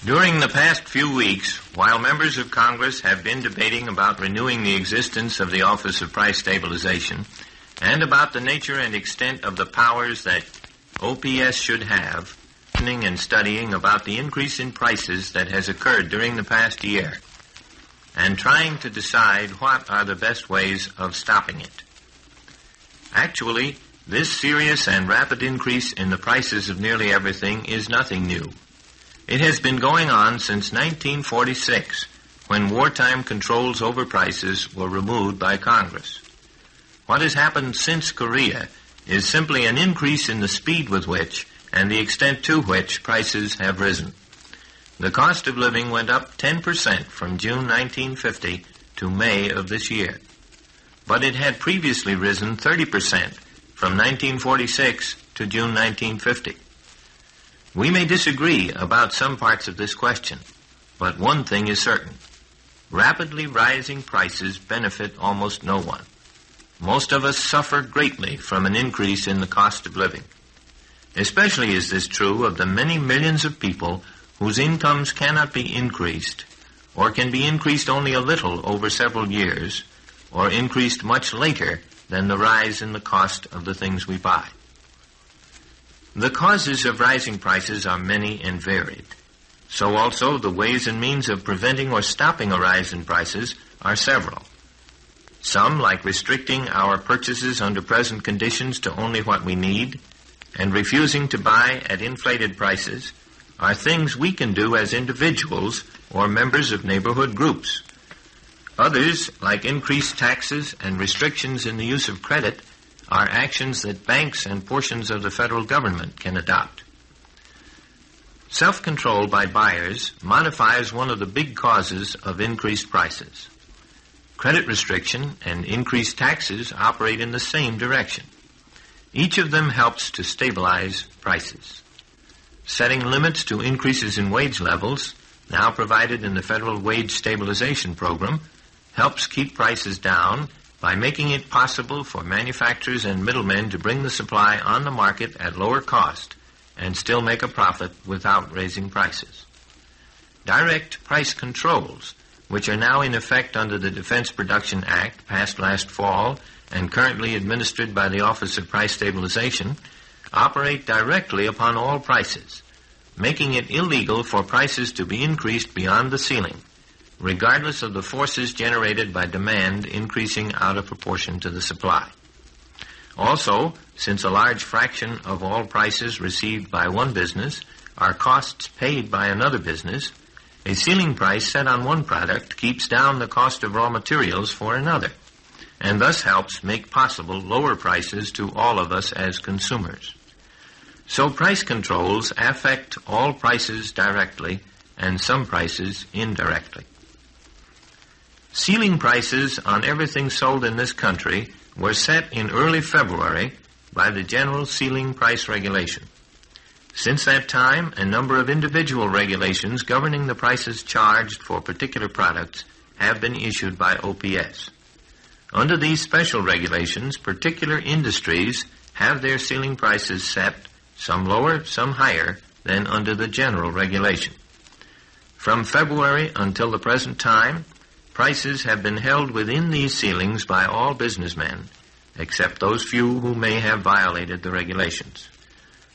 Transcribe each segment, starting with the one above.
During the past few weeks, while members of Congress have been debating about renewing the existence of the Office of Price Stabilization and about the nature and extent of the powers that OPS should have, listening and studying about the increase in prices that has occurred during the past year, and trying to decide what are the best ways of stopping it. Actually, this serious and rapid increase in the prices of nearly everything is nothing new. It has been going on since 1946, when wartime controls over prices were removed by Congress. What has happened since Korea is simply an increase in the speed with which and the extent to which prices have risen. The cost of living went up 10% from June 1950 to May of this year, but it had previously risen 30% from 1946 to June 1950. We may disagree about some parts of this question, but one thing is certain. Rapidly rising prices benefit almost no one. Most of us suffer greatly from an increase in the cost of living. Especially is this true of the many millions of people whose incomes cannot be increased, or can be increased only a little over several years, or increased much later than the rise in the cost of the things we buy. The causes of rising prices are many and varied. So also the ways and means of preventing or stopping a rise in prices are several. Some, like restricting our purchases under present conditions to only what we need, and refusing to buy at inflated prices, are things we can do as individuals or members of neighborhood groups. Others, like increased taxes and restrictions in the use of credit, are actions that banks and portions of the federal government can adopt. Self-control by buyers modifies one of the big causes of increased prices. Credit restriction and increased taxes operate in the same direction. Each of them helps to stabilize prices. Setting limits to increases in wage levels, now provided in the Federal Wage Stabilization Program, helps keep prices down by making it possible for manufacturers and middlemen to bring the supply on the market at lower cost and still make a profit without raising prices. Direct price controls, which are now in effect under the Defense Production Act passed last fall and currently administered by the Office of Price Stabilization, operate directly upon all prices, making it illegal for prices to be increased beyond the ceiling, regardless of the forces generated by demand increasing out of proportion to the supply. Also, since a large fraction of all prices received by one business are costs paid by another business, a ceiling price set on one product keeps down the cost of raw materials for another, and thus helps make possible lower prices to all of us as consumers. So price controls affect all prices directly and some prices indirectly. Ceiling prices on everything sold in this country were set in early February by the General Ceiling Price Regulation. Since that time, a number of individual regulations governing the prices charged for particular products have been issued by OPS. Under these special regulations, particular industries have their ceiling prices set, some lower, some higher, than under the general regulation. From February until the present time, prices have been held within these ceilings by all businessmen, except those few who may have violated the regulations.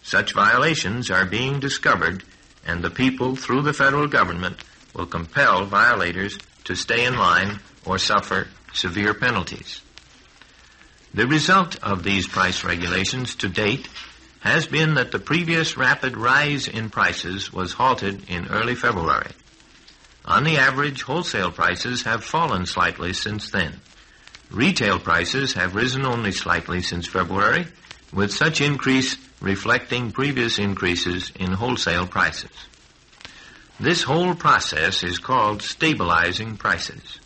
Such violations are being discovered, and the people, through the federal government, will compel violators to stay in line or suffer severe penalties. The result of these price regulations to date has been that the previous rapid rise in prices was halted in early February. On the average, wholesale prices have fallen slightly since then. Retail prices have risen only slightly since February, with such increase reflecting previous increases in wholesale prices. This whole process is called stabilizing prices.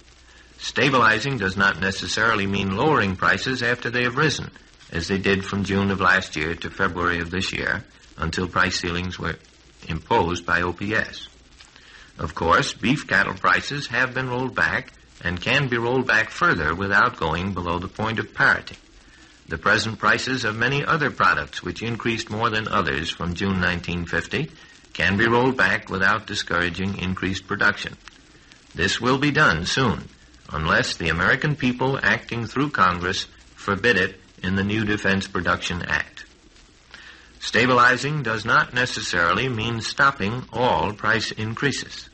Stabilizing does not necessarily mean lowering prices after they have risen, as they did from June of last year to February of this year, until price ceilings were imposed by OPS. Of course, beef cattle prices have been rolled back and can be rolled back further without going below the point of parity. The present prices of many other products which increased more than others from June 1950 can be rolled back without discouraging increased production. This will be done soon, unless the American people acting through Congress forbid it in the new Defense Production Act. Stabilizing does not necessarily mean stopping all price increases.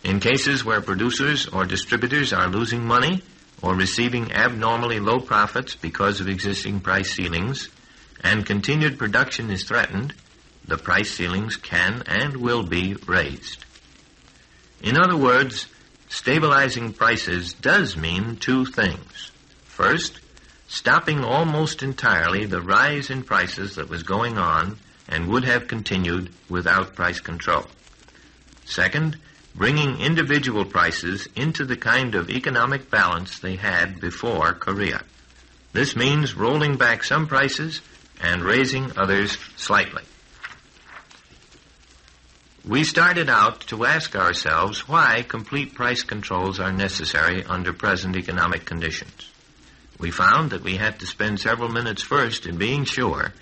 In cases where producers or distributors are losing money or receiving abnormally low profits because of existing price ceilings, and continued production is threatened, the price ceilings can and will be raised. In other words, stabilizing prices does mean two things. First, stopping almost entirely the rise in prices that was going on and would have continued without price control. Second, bringing individual prices into the kind of economic balance they had before Korea. This means rolling back some prices and raising others slightly. We started out to ask ourselves why complete price controls are necessary under present economic conditions. We found that we had to spend several minutes first in being sure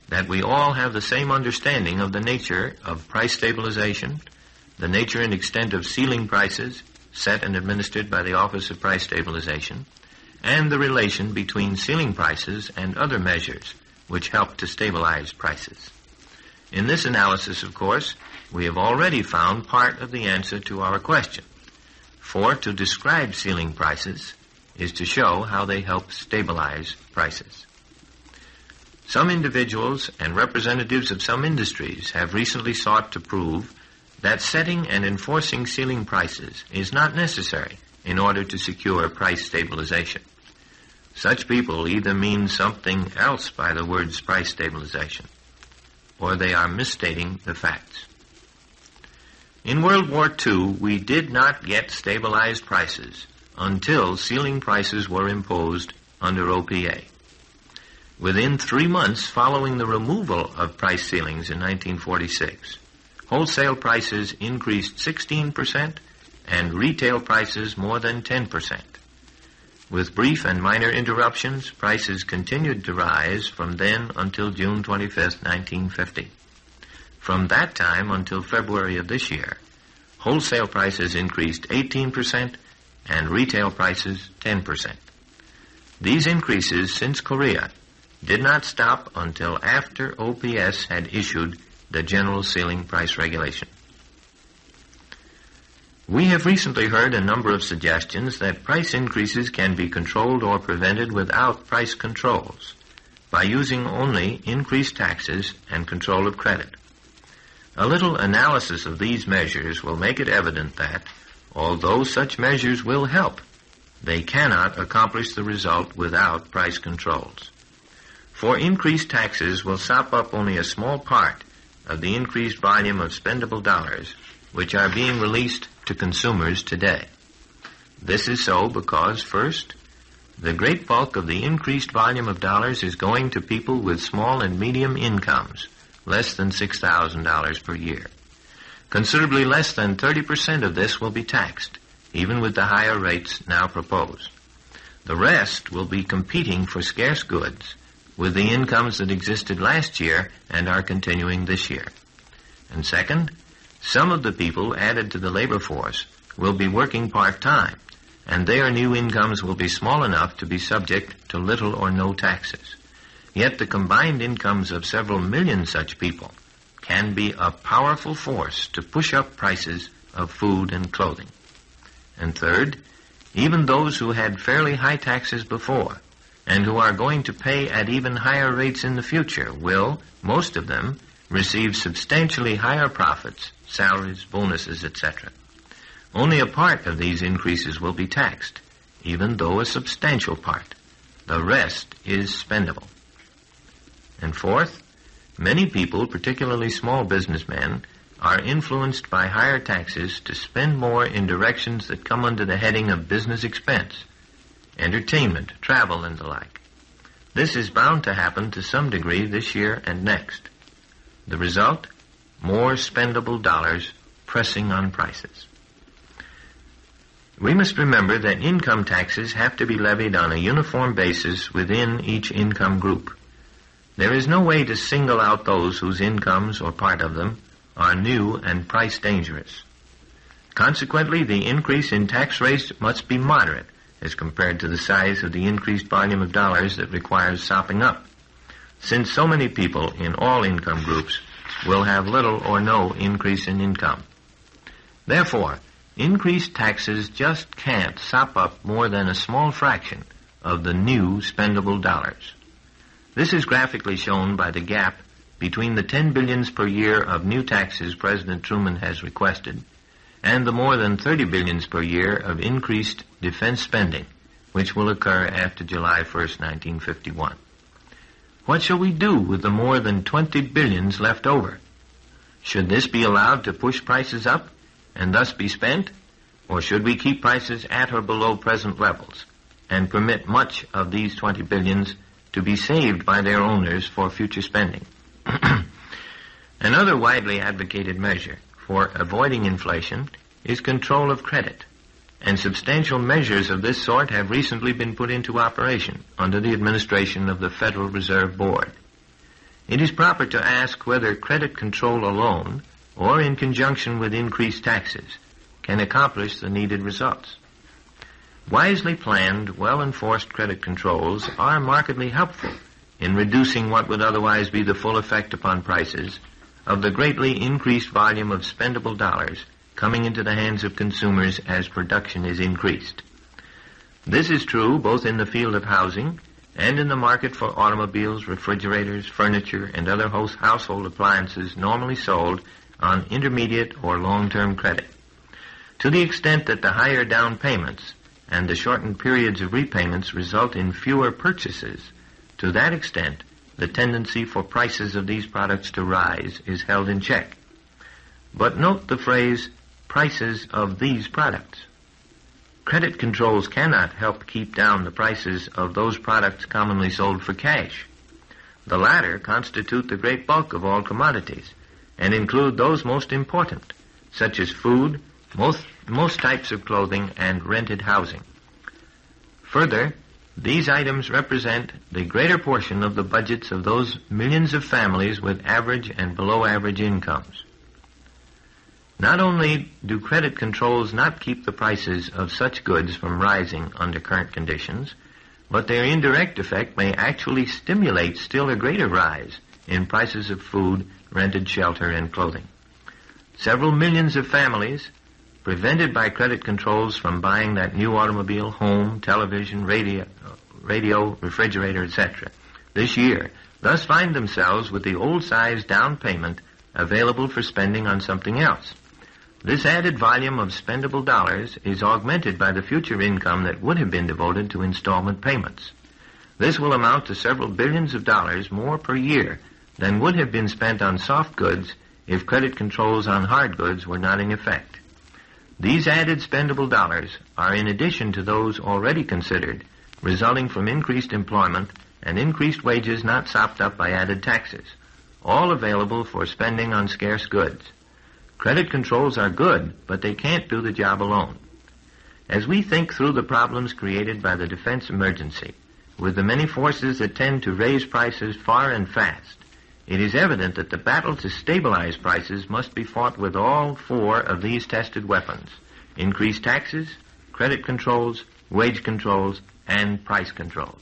that we all have the same understanding of the nature of price stabilization, the nature and extent of ceiling prices set and administered by the Office of Price Stabilization, and the relation between ceiling prices and other measures which help to stabilize prices. In this analysis, of course, we have already found part of the answer to our question. For to describe ceiling prices is to show how they help stabilize prices. Some individuals and representatives of some industries have recently sought to prove that setting and enforcing ceiling prices is not necessary in order to secure price stabilization. Such people either mean something else by the words price stabilization, or they are misstating the facts. In World War II, we did not get stabilized prices until ceiling prices were imposed under OPA. Within 3 months following the removal of price ceilings in 1946, wholesale prices increased 16% and retail prices more than 10%. With brief and minor interruptions, prices continued to rise from then until June 25, 1950. From that time until February of this year, wholesale prices increased 18% and retail prices 10%. These increases since Korea did not stop until after OPS had issued the General Ceiling Price Regulation. We have recently heard a number of suggestions that price increases can be controlled or prevented without price controls by using only increased taxes and control of credit. A little analysis of these measures will make it evident that, although such measures will help, they cannot accomplish the result without price controls. For increased taxes will sop up only a small part of the increased volume of spendable dollars which are being released to consumers today. This is so because, first, the great bulk of the increased volume of dollars is going to people with small and medium incomes, less than $6,000 per year. Considerably less than 30% of this will be taxed, even with the higher rates now proposed. The rest will be competing for scarce goods with the incomes that existed last year and are continuing this year. And second, some of the people added to the labor force will be working part-time, and their new incomes will be small enough to be subject to little or no taxes. Yet the combined incomes of several million such people can be a powerful force to push up prices of food and clothing. And third, even those who had fairly high taxes before and who are going to pay at even higher rates in the future will, most of them, receive substantially higher profits, salaries, bonuses, etc. Only a part of these increases will be taxed, even though a substantial part. The rest is spendable. And fourth, many people, particularly small businessmen, are influenced by higher taxes to spend more in directions that come under the heading of business expense, entertainment, travel, and the like. This is bound to happen to some degree this year and next. The result? More spendable dollars pressing on prices. We must remember that income taxes have to be levied on a uniform basis within each income group. There is no way to single out those whose incomes, or part of them, are new and price dangerous. Consequently, the increase in tax rates must be moderate as compared to the size of the increased volume of dollars that requires sopping up, since so many people in all income groups will have little or no increase in income. Therefore, increased taxes just can't sop up more than a small fraction of the new spendable dollars. This is graphically shown by the gap between the 10 billions per year of new taxes President Truman has requested and the more than 30 billions per year of increased defense spending, which will occur after July 1st, 1951. What shall we do with the more than 20 billions left over? Should this be allowed to push prices up and thus be spent, or should we keep prices at or below present levels and permit much of these 20 billions to be saved by their owners for future spending? Another widely advocated measure for avoiding inflation is control of credit, and substantial measures of this sort have recently been put into operation under the administration of the Federal Reserve Board. It is proper to ask whether credit control alone, or in conjunction with increased taxes, can accomplish the needed results. Wisely planned, well-enforced credit controls are markedly helpful in reducing what would otherwise be the full effect upon prices of the greatly increased volume of spendable dollars coming into the hands of consumers as production is increased. This is true both in the field of housing and in the market for automobiles, refrigerators, furniture, and other household appliances normally sold on intermediate or long-term credit. To the extent that the higher down payments and the shortened periods of repayments result in fewer purchases, to that extent, the tendency for prices of these products to rise is held in check. But note the phrase, prices of these products. Credit controls cannot help keep down the prices of those products commonly sold for cash. The latter constitute the great bulk of all commodities and include those most important, such as food, most types of clothing, and rented housing. Further, these items represent the greater portion of the budgets of those millions of families with average and below average incomes. Not only do credit controls not keep the prices of such goods from rising under current conditions, but their indirect effect may actually stimulate still a greater rise in prices of food, rented shelter, and clothing. Several millions of families, prevented by credit controls from buying that new automobile, home, television, radio, refrigerator, etc., this year, thus find themselves with the old-size down payment available for spending on something else. This added volume of spendable dollars is augmented by the future income that would have been devoted to installment payments. This will amount to several billions of dollars more per year than would have been spent on soft goods if credit controls on hard goods were not in effect. These added spendable dollars are in addition to those already considered, resulting from increased employment and increased wages not sopped up by added taxes, all available for spending on scarce goods. Credit controls are good, but they can't do the job alone. As we think through the problems created by the defense emergency, with the many forces that tend to raise prices far and fast, it is evident that the battle to stabilize prices must be fought with all four of these tested weapons: increased taxes, credit controls, wage controls, and price controls.